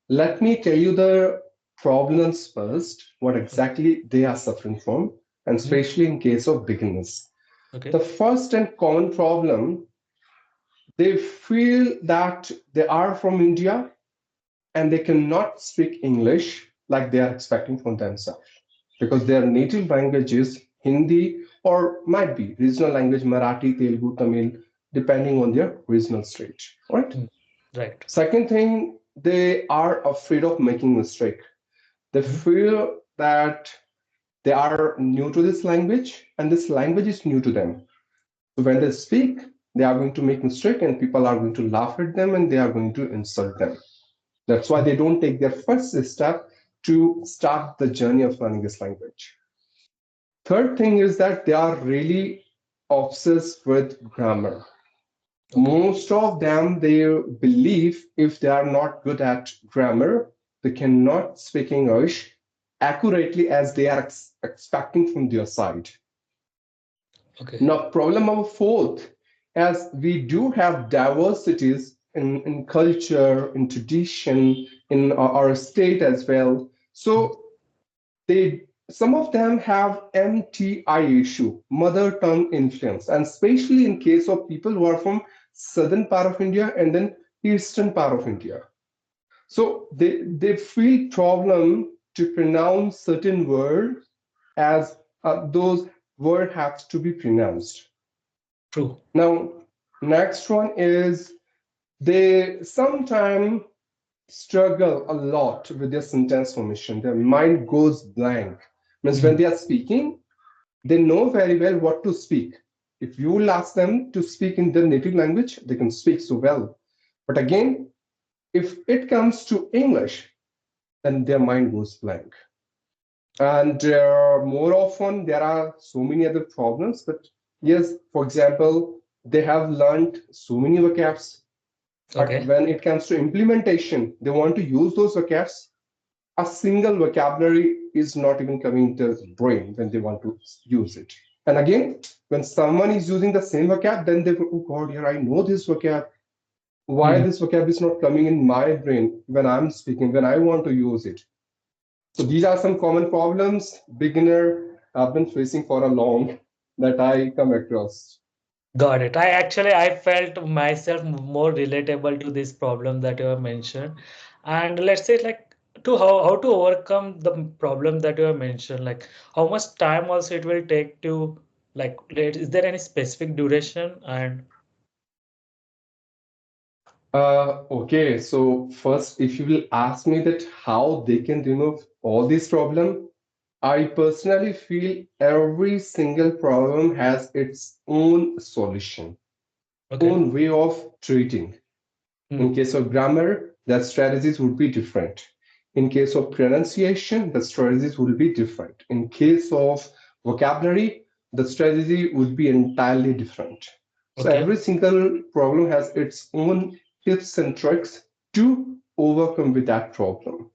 Let me tell you the problems first, what exactly they are suffering from, and Mhm. especially in case of beginners. The Okay. first and common problem, they feel that they are from India and they cannot speak English like they are expecting from themselves because their native language is Hindi or might be regional language Marathi, Telugu, Tamil, depending on their regional state. Right? Mm. Right. Second thing, they are afraid of making mistake. They Mhm. feel that they are new to this language and this language is new to them. So when they speak, they are going to make mistake and people are going to laugh at them and they are going to insult them. That's why Mhm. they don't take their first step to start the journey of learning this language. Third thing is that they are really obsessed with grammar. Okay. Most of them, they believe if they are not good at grammar, they cannot speak English accurately as they are expecting from their side. Okay. Now, problem number fourth, as we do have diversities in culture, in tradition, in our state as well. Mm. So they some of them have MTI issue, mother tongue influence, and especially in case of people who are from southern part of India and then eastern part of India. So they feel problem to pronounce certain word as those word have to be pronounced. True. Now, next one is they sometimes struggle a lot with their sentence formation. Their mind goes blank. Means when Mm. they are speaking, they know very well what to speak. If you will ask them to speak in their native language, they can speak so well. But again, if it comes to English, then their mind goes blank. And more often, there are so many other problems. But yes, for example, they have learned so many vocabs. But Okay. when it comes to implementation, they want to use those vocabs. A single vocabulary is not even coming to the brain when they want to use it. And again, when someone is using the same vocab, then they go, oh God, here I know this vocab. Why Mm. this vocab is not coming in my brain when I'm speaking, when I want to use it? So these are some common problems beginner have been facing for a long that I come across. Got it. I felt myself more relatable to this problem that you have mentioned. And let's say like to how to overcome the problem that you have mentioned, like how much time also it will take to is there any specific duration and Okay, so first, if you will ask me that how they can remove all these problem, I personally feel every single problem has its own solution, okay. own way of treating. In Hmm. case of grammar, the strategies would be different. In case of pronunciation, the strategies would be different. In case of vocabulary, the strategy would be entirely different. So Okay. every single problem has its own tips and tricks to overcome with that problem.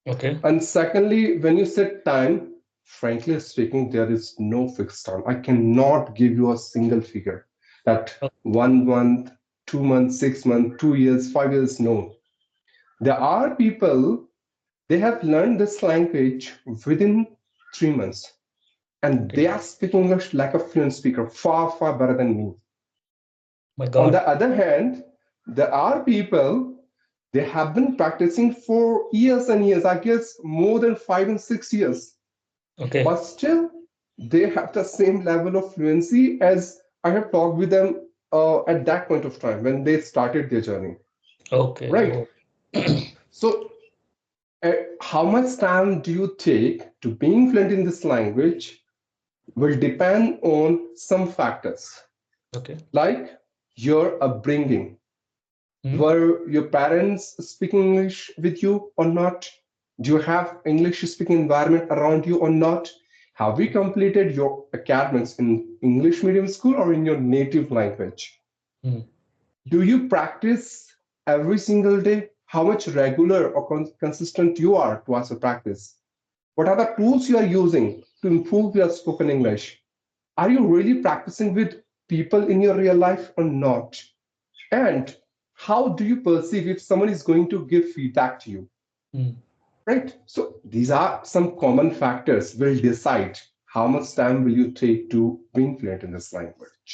Okay. And secondly, when you set time, frankly speaking, there is no fixed time. I cannot give you a single figure that Oh, 1 month, 2 months, 6 months, 2 years, 5 years. No. There are people, they have learned this language within 3 months and okay. they are speaking English like a fluent speaker, far, far better than me. My On God. the other hand, there are people, they have been practicing for years and years, I guess more than 5 and 6 years, but Okay. still they have the same level of fluency as I have talked with them at that point of time when they started their journey, Okay. right? Oh. So, how much time do you take to being fluent in this language will depend on some factors Okay. like your upbringing. Hmm. Were your parents speaking English with you or not? Do you have English speaking environment around you or not? Have you completed your academics in English medium school or in your native language? Hmm. Do you practice every single day? How much regular or consistent you are towards your practice? What are the tools you are using to improve your spoken English? Are you really practicing with people in your real life or not? And how do you perceive if someone is going to give feedback to you, Mm. right? So these are some common factors will decide how much time will you take to being fluent in this language.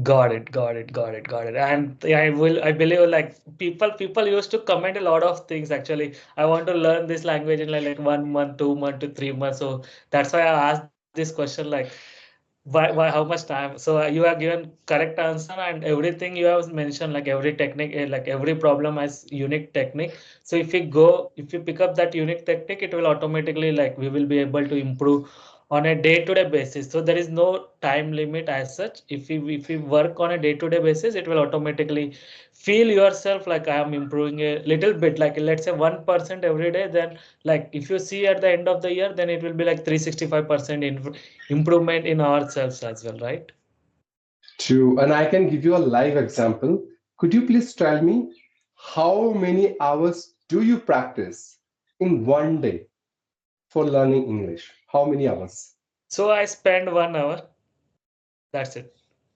Got it, got it, got it, got it. And yeah, I believe like people used to comment a lot of things actually. I want to learn this language in like 1 month, 2 months to 3 months. So that's why I asked this question like why how much time? So you have given correct answer, and everything you have mentioned, like every technique, like every problem has unique technique. So if we pick up that unique technique, it will automatically like we will be able to improve on a day-to-day basis. So there is no time limit as such. If we work on a day-to-day basis, it will automatically feel yourself like I am improving a little bit, like let's say 1% every day. Then like if you see at the end of the year, then it will be like 365% improvement in ourselves as well, right? True. And I can give you a live example. Could you please tell me how many hours do you practice in one day for learning English? How many hours? So I spend 1 hour. That's it.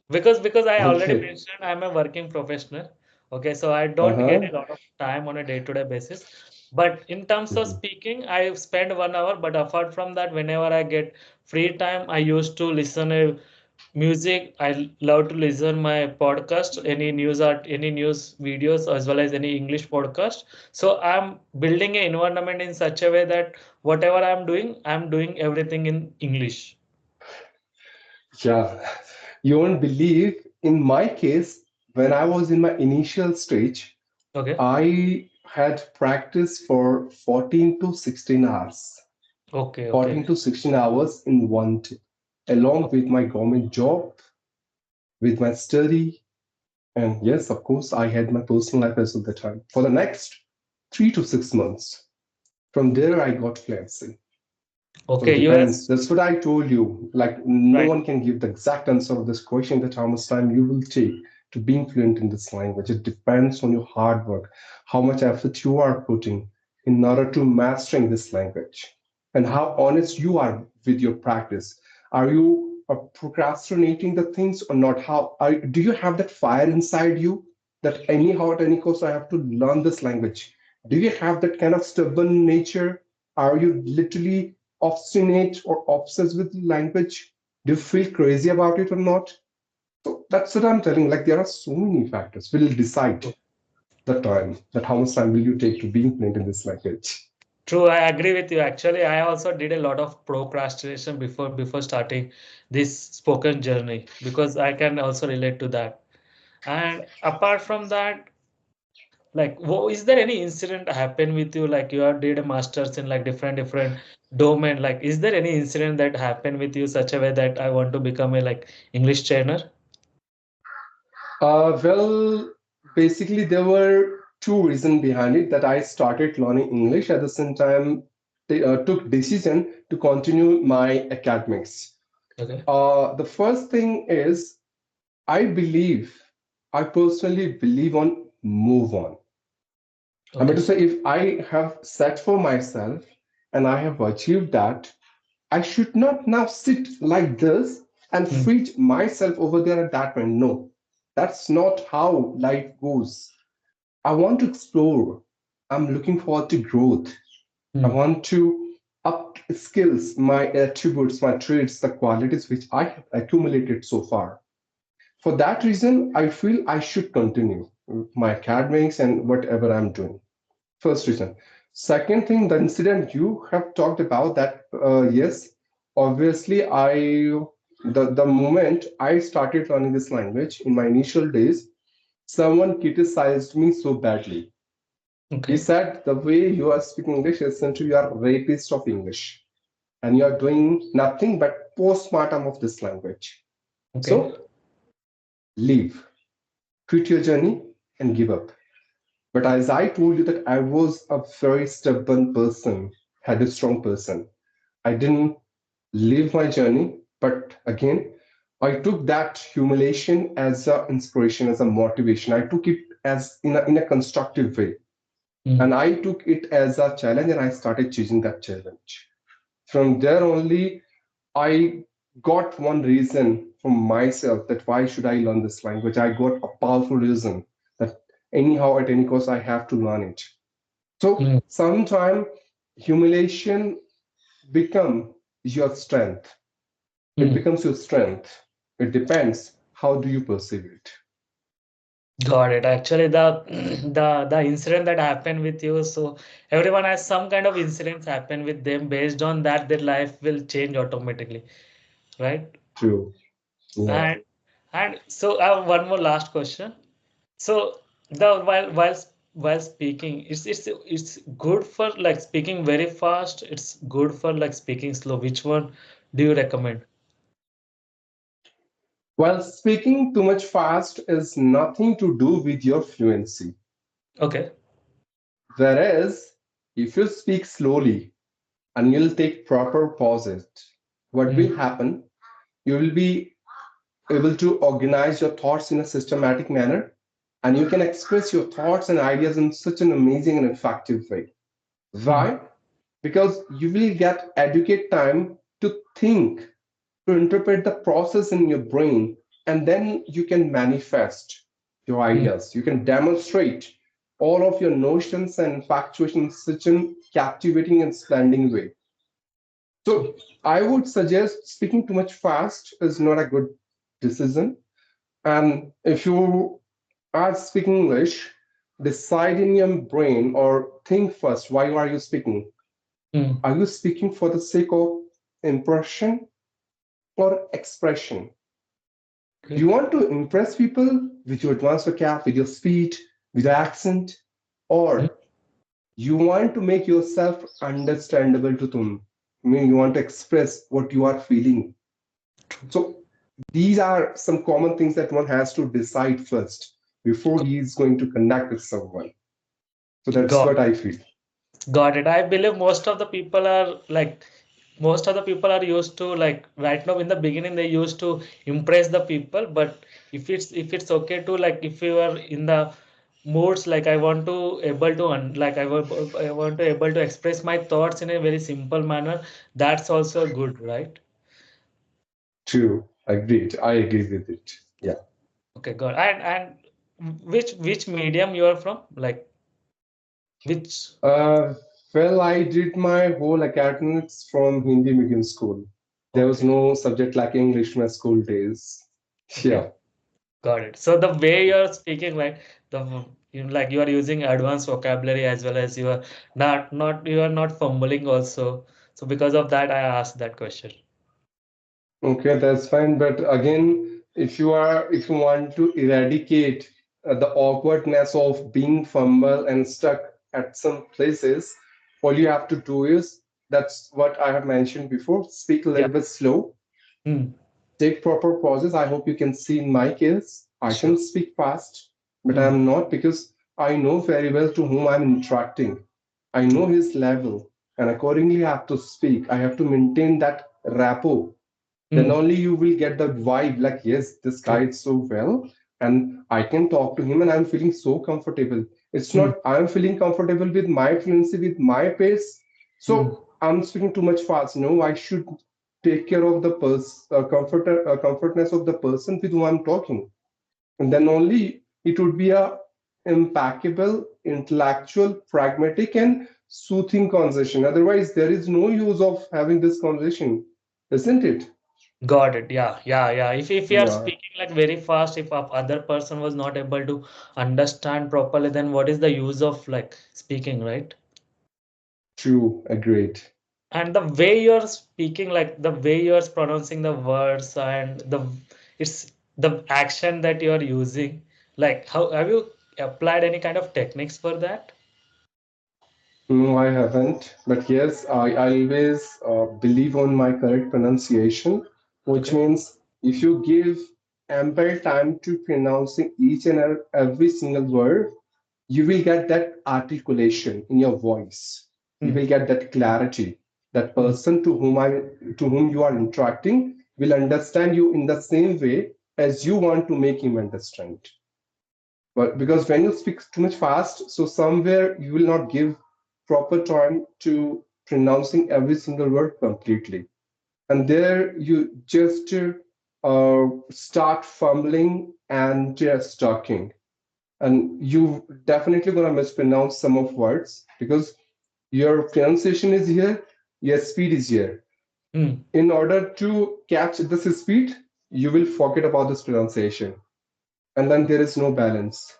Because I already Okay. mentioned I'm a working professional. Okay, so I don't get Uh-huh. a lot of time on a day-to-day basis. But in terms of Mhm. speaking, I spend 1 hour. But apart from that, whenever I get free time, I used to listen a music. I love to listen my podcast, any news videos, as well as any English podcast. So I'm building an environment in such a way that whatever I'm doing everything in English. Yeah. You won't believe, in my case, when I was in my initial stage, Okay. I had practiced for 14 to 16 hours. Okay. 14 Okay. to 16 hours in one day, along with my government job, with my study. And yes, of course, I had my personal life as of the time. For the next 3 to 6 months, from there I got fluency. So it Okay. depends. US. That's what I told you. Like no Right. one can give the exact answer of this question that how much time you will take to being fluent in this language. It depends on your hard work, how much effort you are putting in order to mastering this language, and how honest you are with your practice. Are you procrastinating the things or not? Do you have that fire inside you that anyhow at any cost I have to learn this language? Do you have that kind of stubborn nature? Are you literally obstinate or obsessed with language? Do you feel crazy about it or not? So that's what I'm telling. Like there are so many factors will decide the time, that how much time will you take to being fluent in this language. True, I agree with you. Actually, I also did a lot of procrastination before starting this spoken journey because I can also relate to that. And apart from that, like, is there any incident happen with you? Like, you have did a masters in like different domain. Like, is there any incident that happened with you such a way that I want to become a like English trainer? Well, basically there were two reasons behind it that I started learning English at the same time. Took decision to continue my academics. Okay. The first thing is I believe, I personally believe on move on. I mean to Okay. say, if I have set for myself and I have achieved that, I should not now sit like this and Hmm. freeze myself over there at that point. No, that's not how life goes. I want to explore. I'm looking forward to growth. I Hmm. want to up skills, my attributes, my traits, the qualities which I have accumulated so far. For that reason, I feel I should continue my academics and whatever I'm doing. First reason. Second thing, the incident you have talked about that, yes, obviously, the moment I started learning this language in my initial days, someone criticized me so badly. He Okay. said, the way you are speaking English, essentially, you are rapist of English and you are doing nothing but postmortem of this language. Okay. So leave, quit your journey, and give up. But as I told you that I was a very stubborn person, had a strong person. I didn't leave my journey, but again, I took that humiliation as an inspiration, as a motivation. I took it as in a constructive way. Hmm. And I took it as a challenge and I started chasing that challenge. From there only, I got one reason from myself that why should I learn this language? I got a powerful reason that anyhow, at any cost, I have to learn it. So Mm. sometime humiliation become your strength. It Mm. becomes your strength. It depends how do you perceive it. Got it. Actually, the the incident that happened with you, so everyone has some kind of incidents happen with them. Based on that, their life will change automatically, right? True. Yeah. And so I have one more last question. So the while speaking, it's good for like speaking very fast. It's good for like speaking slow. Which one do you recommend? While speaking too much fast is nothing to do with your fluency. Okay. Whereas if you speak slowly and you'll take proper pauses, what Mm. will happen? You will be able to organize your thoughts in a systematic manner and you can express your thoughts and ideas in such an amazing and effective way. Mm. Why? Because you will get adequate time to think, to interpret the process in your brain, and then you can manifest your Mm. ideas. You can demonstrate all of your notions and infatuations in such a captivating and splendid way. So I would suggest speaking too much fast is not a good decision. And if you are speaking English, decide in your brain or think first, why are you speaking? Mm. Are you speaking for the sake of impression or expression? Do Okay. you want to impress people with your advanced vocab, with your speed, with your accent? Mm. Or you want to make yourself understandable to them? I mean, you want to express what you are feeling. So these are some common things that one has to decide first before he is going to connect with someone. So that's Got what I feel. got it. I believe most of the people are like most of the people are used to like right now in the beginning they used to impress the people, but if it's okay to like if you are in the moods like I want to able to like I want to able to express my thoughts in a very simple manner, that's also good, right? True. Agreed. I agree with it. Yeah. Okay, good. And which medium you are from? Like which? Uh, well, I did my whole academics from Hindi medium school. There was Okay, no subject like English in my school days. okay. Yeah. Got it. So the way you're speaking, like like you are using advanced vocabulary as well as you are not you are not fumbling also. So because of that, I asked that question. Okay, that's fine. But again, if you want to eradicate the awkwardness of being fumble and stuck at some places, all you have to do is that's what I have mentioned before. Speak a Yeah. little bit slow, Hmm. take proper pauses. I hope you can see in my case, I can Sure. speak fast, but Hmm. I'm not because I know very well to whom I'm interacting. I know his level, and accordingly, I have to speak. I have to maintain that rapport. Then Hmm. only you will get the vibe like, yes, this guy True. is so well, and I can talk to him, and I'm feeling so comfortable. It's Hmm. not I'm feeling comfortable with my fluency, with my pace. Hmm. So I'm speaking too much fast. No, I should take care of the comfortness of the person with whom I'm talking, and then only it would be a impeccable, intellectual, pragmatic, and soothing conversation. Otherwise, there is no use of having this conversation, isn't it? Got it. Yeah. Yeah. Yeah. If you are Yeah, speaking like very fast, if a other person was not able to understand properly, then what is the use of like speaking, right? true, agreed. And the way you're speaking, like the way you're pronouncing the words and it's the action that you're using, like how have you applied any kind of techniques for that? No, I haven't. But yes, I always believe on my correct pronunciation, which Okay. means if you give ample time to pronouncing each and every single word, you will get that articulation in your voice. You Hmm. will get that clarity. That Hmm. person to whom you are interacting will understand you in the same way as you want to make him understand. But because when you speak too much fast, so somewhere you will not give proper time to pronouncing every single word completely. And there you just start fumbling and just talking. and you definitely gonna mispronounce some of words because your pronunciation is here, your speed is here. Mm. In order to catch this speed, you will forget about this pronunciation, and then there is no balance,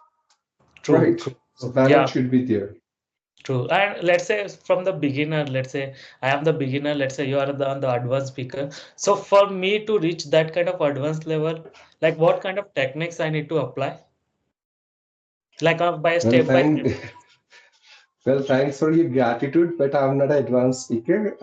True, right? true, So true. Yeah, balance should be there. true. And let's say from the beginner, let's say I am the beginner, let's say you are on the advanced speaker. So for me to reach that kind of advanced level, like what kind of techniques I need to apply? Like by Well, step by thank step. Well, thanks for your gratitude, but I'm not an advanced speaker.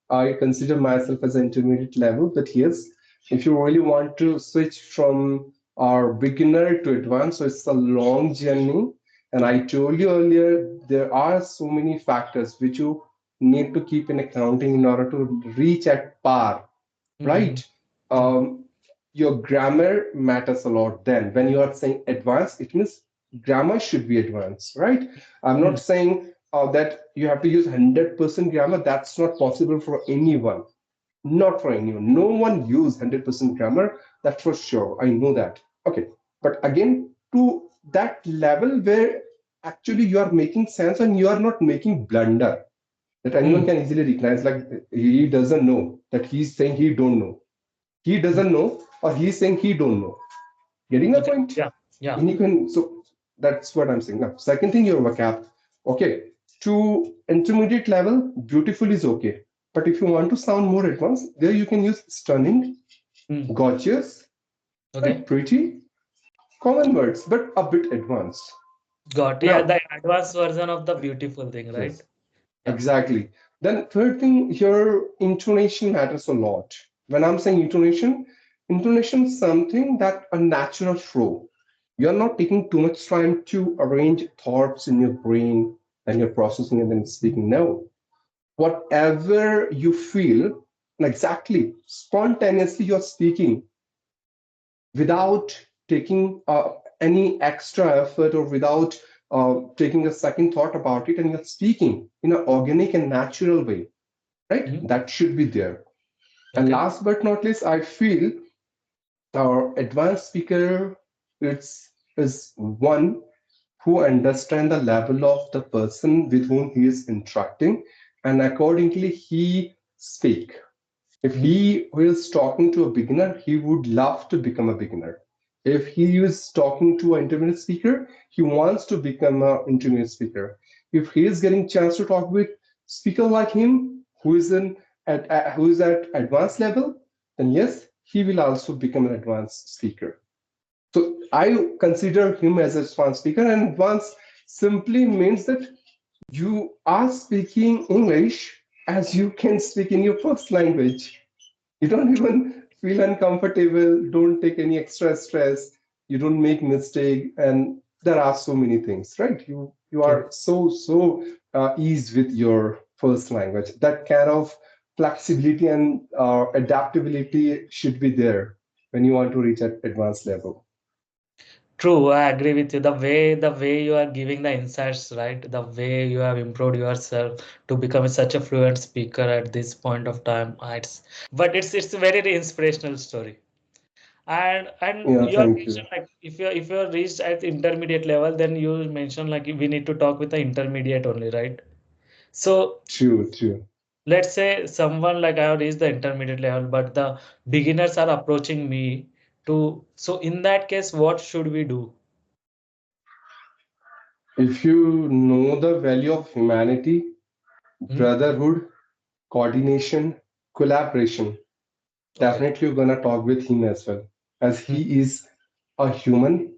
I consider myself as an intermediate level. But yes, if you really want to switch from our beginner to advanced, so it's a long journey. And I told you earlier, there are so many factors which you need to keep in accounting in order to reach at par, Mm, right? mm, Um, your grammar matters a lot then. When you are saying advanced, it means grammar should be advanced, right? I'm not mm, saying that you have to use 100% grammar. That's not possible for anyone. Not for anyone. No one use 100% grammar. That's for sure. I know that. Okay. But again, to that level where actually you are making sense and you are not making blunder that anyone mm. can easily recognize, like he doesn't know that he's saying he don't know, he Mm. doesn't know, or he's saying he don't know. Getting my Okay. point? Yeah. Yeah. And you can, so that's what I'm saying. Now, second thing, your vocab. Okay, to intermediate level, beautiful is okay. But if you want to sound more advanced, there you can use stunning, Mm. gorgeous, right? Okay. Pretty, common words, but a bit advanced. Got. Yeah, Now, the advanced version of the beautiful thing, right? yes, Yeah. exactly. Then third thing, your intonation matters a lot. When I'm saying intonation, intonation is something that a natural flow. You're not taking too much time to arrange thoughts in your brain and you're processing and then speaking. No. Whatever you feel, exactly, spontaneously you're speaking without taking any extra effort or without taking a second thought about it, and you're speaking in an organic and natural way, right? Mhm. That should be there. And Okay. last but not least, I feel our advanced speaker is one who understand the level of the person with whom he is interacting, and accordingly he speak. If Mhm. he is talking to a beginner, he would love to become a beginner. If he is talking to an intermediate speaker, he wants to become an intermediate speaker. If he is getting chance to talk with speaker like him, who is at advanced level, then yes, he will also become an advanced speaker. So I consider him as a advanced speaker, and advanced simply means that you are speaking English as you can speak in your first language. You don't even feel uncomfortable, don't take any extra stress, you don't make mistake, and there are so many things, right? You are True. so ease with your first language. That kind of flexibility and adaptability should be there when you want to reach at advanced level. True, I agree with you. The way you are giving the insights, right? The way you have improved yourself to become such a fluent speaker at this point of time. It's a very inspirational story. And Yeah, you have thank you. mentioned like if you are reached at intermediate level, then you mentioned like we need to talk with the intermediate only, right? So True, true. let's say someone like I have reached the intermediate level, but the beginners are approaching me to. So in that case, what should we do? If you know the value of humanity, Hmm? brotherhood, coordination, collaboration, Okay. definitely you're gonna talk with him as well, as Hmm. he is a human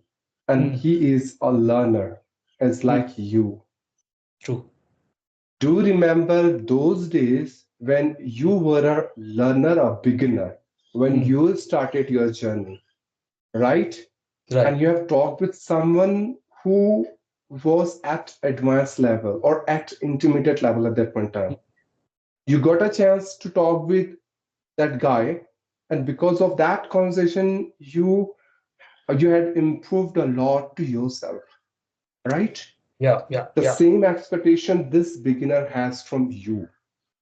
and Hmm. he is a learner, as Hmm. like you. True. Do remember those days when you were a learner, a beginner, when Hmm. you started your journey, right? Right. And you have talked with someone who was at advanced level or at intermediate level at that point in time. You got a chance to talk with that guy, and because of that conversation, you had improved a lot to yourself, right? Yeah. Yeah. The Yeah. same expectation this beginner has from you,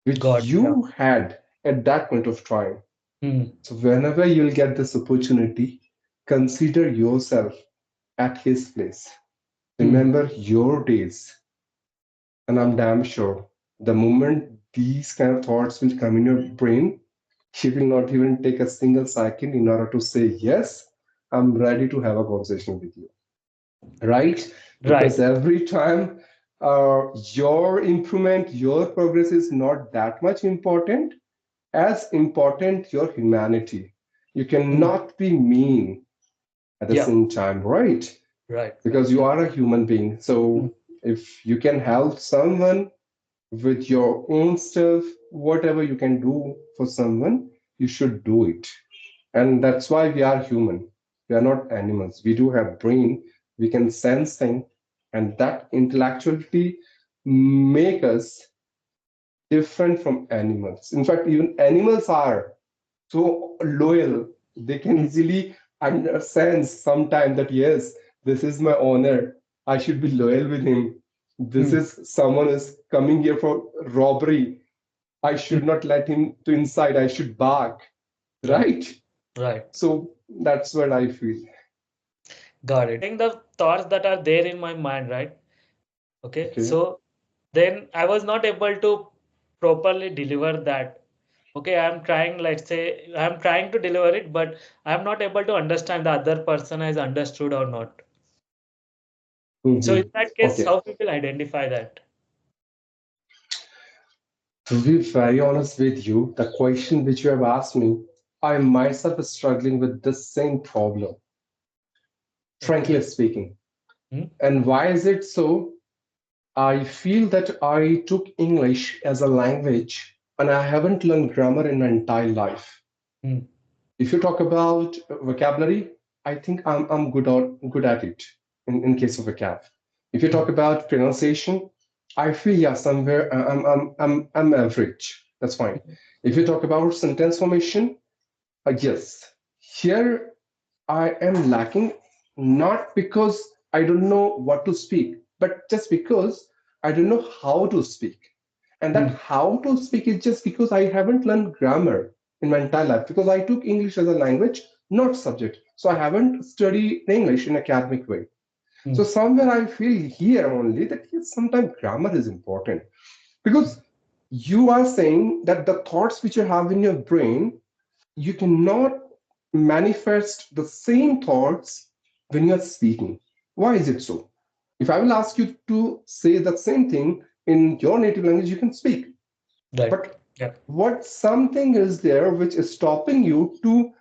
which God. Yeah. you had at that point of time. Hmm. So whenever you'll get this opportunity, consider yourself. at his place. Hmm. Remember your days, and I'm damn sure the moment these kind of thoughts will come in your brain, you will not even take a single second in order to say, yes, I'm ready to have a conversation with you. Right? Because Right. every time your improvement, your progress is not that much important, as important your humanity. You Hmm. cannot be mean at the Yeah. same time, right? Right. Right. Because you Yeah. are a human being. Hmm. So if you can help someone with your own stuff, whatever you can do for someone, you should do it. And that's why we are human. We are not animals. We do have brain. We can sense things, and that intellectuality make us different from animals. In fact, even animals are so loyal. They can easily understand sometime that yes, this is my owner. I should be loyal with him. This Hmm. is someone is coming here for robbery. I Hmm. should not let him to inside. I should bark. Right. Right? Right. So that's what I feel. Got it. The thoughts that are there in my mind, right? Okay. Okay. So then I was not able to properly deliver that. Okay, I'm trying, let's say, I'm trying to deliver it, but I'm not able to understand the other person has understood or not. So in Mhm. that case, Okay. how we will identify that? To be very honest with you, the question which you have asked me, I myself is struggling with the same problem, frankly Okay. speaking. Hmm. And why is it so? I feel that I took English as a language and I haven't learned grammar in my entire life. Hmm. If you talk about vocabulary, I think I'm good at it in case of vocab. If you Hmm. talk about pronunciation, I feel yeah somewhere I'm average. That's fine. If you talk about sentence formation, yes, here I am lacking, not because I don't know what to speak, but just because I don't know how to speak. And that Hmm. how to speak is just because I haven't learned grammar in my entire life, because I took English as a language, not subject. So I haven't studied English in academic way. So Hmm. somewhere I feel here only that yes, sometimes grammar is important, because you are saying that the thoughts which you have in your brain, you cannot manifest the same thoughts when you're speaking. Why is it so? If I will ask you to say the same thing in your native language, you can speak. Right. But Yeah. what something is there which is stopping you to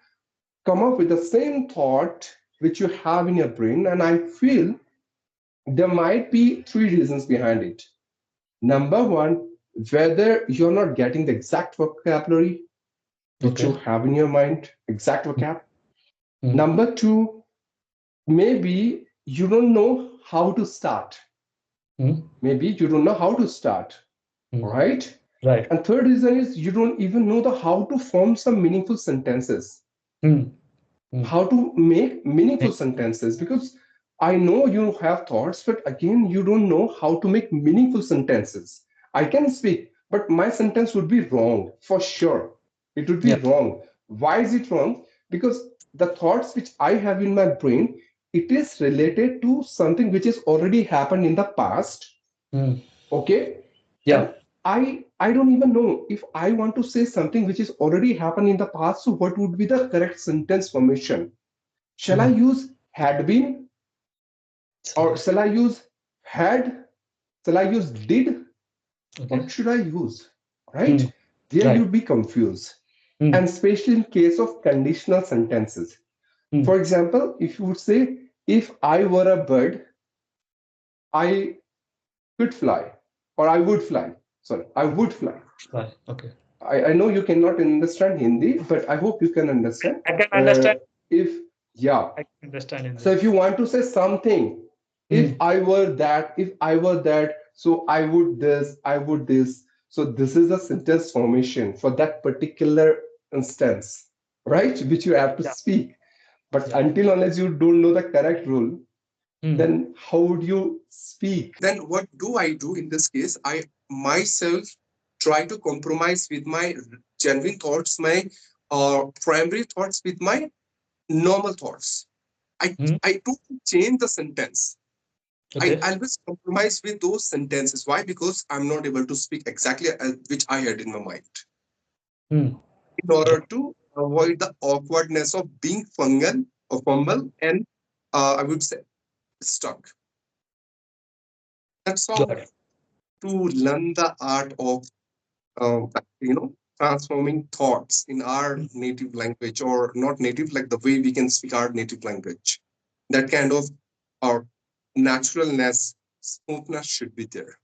come up with the same thought which you have in your brain? And I feel there might be three reasons behind it. Number one, whether you're not getting the exact vocabulary which you Okay. have in your mind, exact Hmm. vocab. Hmm. Number two, maybe you don't know how to start. Hmm. Maybe you don't know how to start, Hmm. right? Right. And third reason is you don't even know the how to form some meaningful sentences, Hmm. Hmm. how to make meaningful Make- sentences. Because I know you have thoughts, but again, you don't know how to make meaningful sentences. I can speak, but my sentence would be wrong for sure. It would be Yeah. wrong. Why is it wrong? Because the thoughts which I have in my brain, it is related to something which has already happened in the past. Hmm. Okay, Yeah. and I don't even know if I want to say something which has already happened in the past. So what would be the correct sentence formation? Shall I Hmm. use had been, or Sorry. shall I use had? Shall I use did? Okay. What should I use? Hmm. Right? There Right. you'd be confused. Hmm. And especially in case of conditional sentences. Hmm. For example, if you would say, if I were a bird, I could fly, or I would fly. Sorry, I would fly. Right. Okay. I know you cannot understand Hindi, but I hope you can understand. I can Uh, understand. if, yeah. I can understand in So this. if you want to say something, if Hmm. I were that, if I were that, so I would this, I would this. So this is a sentence formation for that particular instance, right? Which you have to Yeah. speak. But Yeah. until unless you don't know the correct rule, Hmm. then how would you speak? Then what do I do in this case? I myself try to compromise with my genuine thoughts, my primary thoughts with my normal thoughts. Hmm. I totally change the sentence. I Okay. always compromise with those sentences. Why? Because I'm not able to speak exactly which I had in my mind. Hmm. In order to avoid the awkwardness of being fungal or fumble and I would say stuck. That's Got how it. to learn the art of transforming thoughts in our native language, or not native, like the way we can speak our native language. That kind of our naturalness, smoothness should be there.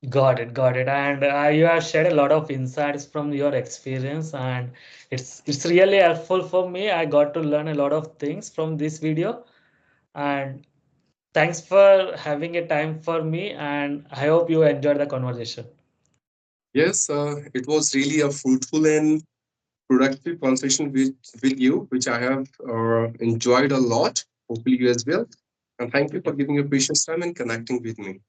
Got it, got it. And you have shared a lot of insights from your experience, and it's really helpful for me. I got to learn a lot of things from this video, and thanks for having a time for me. And I hope you enjoyed the conversation. Yes, it was really a fruitful and productive conversation with you, which I have enjoyed a lot. Hopefully, you as well. And thank you for Yep. giving your precious time and connecting with me.